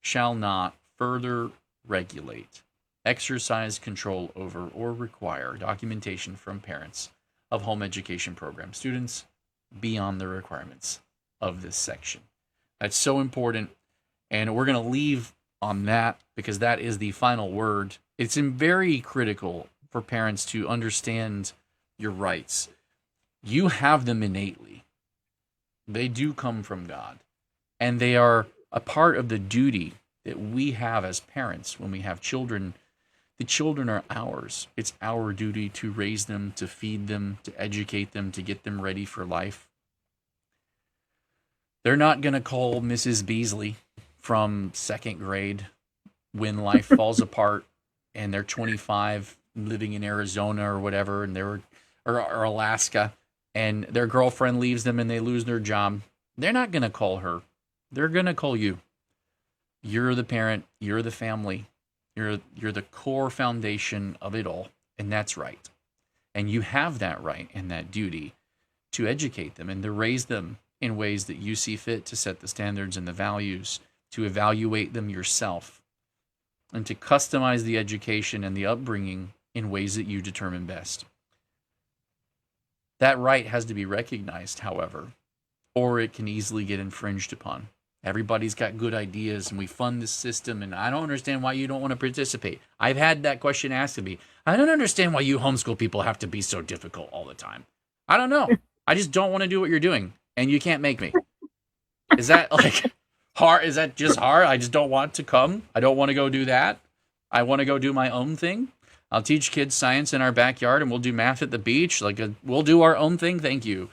shall not further regulate, exercise control over, or require documentation from parents of home education program students beyond the requirements of this section. That's so important, and we're going to leave on that because that is the final word. It's very critical for parents to understand your rights. You have them innately. They do come from God, and they are a part of the duty that we have as parents when we have children. The children are ours. It's our duty to raise them, to feed them, to educate them, to get them ready for life. They're not going to call Mrs. Beasley from second grade when life falls apart and they're 25 living in Arizona or whatever, and or Alaska, and their girlfriend leaves them and they lose their job. They're not going to call her. They're going to call you. You're the parent. You're the family. You're the core foundation of it all, and that's right. And you have that right and that duty to educate them and to raise them in ways that you see fit, to set the standards and the values, to evaluate them yourself, and to customize the education and the upbringing in ways that you determine best. That right has to be recognized, however, or it can easily get infringed upon. Everybody's got good ideas, and we fund this system, and I don't understand why you don't want to participate. I've had that question asked of me. I don't understand why you homeschool people have to be so difficult all the time. I don't know. I just don't want to do what you're doing, and you can't make me. Is that like hard? Is that just hard? I just don't want to come. I don't want to go do that. I want to go do my own thing. I'll teach kids science in our backyard, and we'll do math at the beach. We'll do our own thing. Thank you.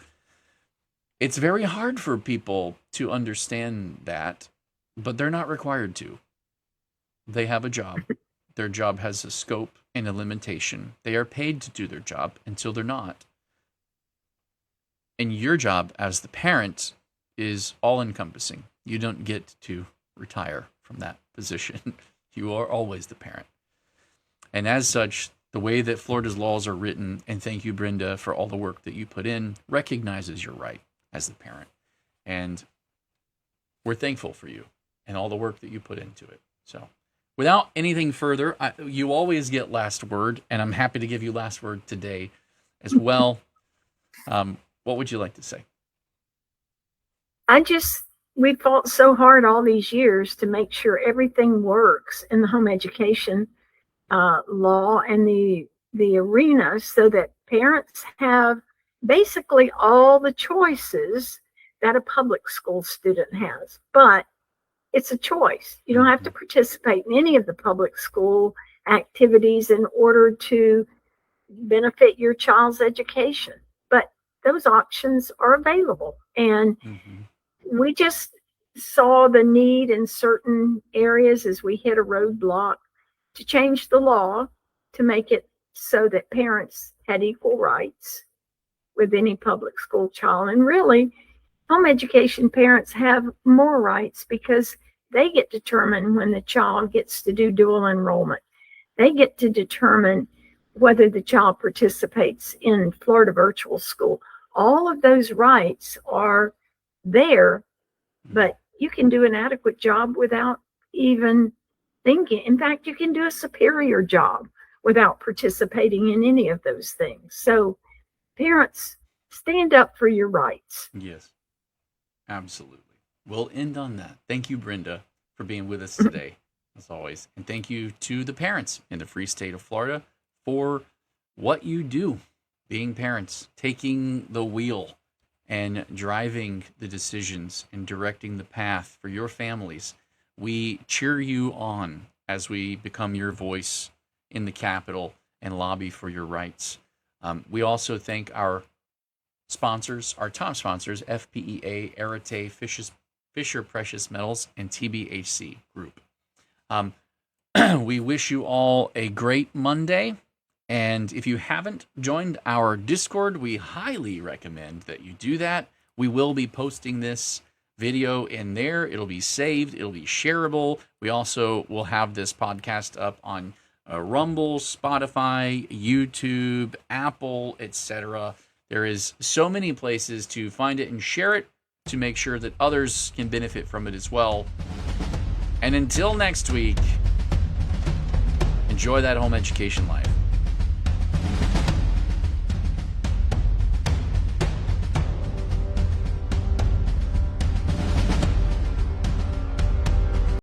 It's very hard for people to understand that, but they're not required to. They have a job. Their job has a scope and a limitation. They are paid to do their job until they're not. And your job as the parent is all encompassing. You don't get to retire from that position. You are always the parent. And as such, the way that Florida's laws are written, and thank you, Brenda, for all the work that you put in, recognizes your right as the parent. And we're thankful for you and all the work that you put into it. So without anything further, you always get last word, and I'm happy to give you last word today as well. What would you like to say? We fought so hard all these years to make sure everything works in the home education law and the arena, so that parents have basically all the choices that a public school student has. But it's a choice. You don't have to participate in any of the public school activities in order to benefit your child's education. But those options are available. And we just saw the need in certain areas as we hit a roadblock to change the law to make it so that parents had equal rights with any public school child. And really, home education parents have more rights because they get to determine when the child gets to do dual enrollment. They get to determine whether the child participates in Florida virtual school. All of those rights are there, but you can do an adequate job without even thinking. In fact, you can do a superior job without participating in any of those things. So parents, stand up for your rights. Yes, absolutely. We'll end on that. Thank you, Brenda, for being with us today, as always. And thank you to the parents in the free state of Florida for what you do, being parents, taking the wheel and driving the decisions and directing the path for your families. We cheer you on as we become your voice in the Capitol and lobby for your rights. We also thank our sponsors, our top sponsors, FPEA, Arete, Fisher Precious Metals, and TBHC Group. We wish you all a great Monday. And if you haven't joined our Discord, we highly recommend that you do that. We will be posting this video in there. It'll be saved. It'll be shareable. We also will have this podcast up on Rumble, Spotify, YouTube, Apple, etc. There is so many places to find it and share it to make sure that others can benefit from it as well. And until next week, enjoy that home education life.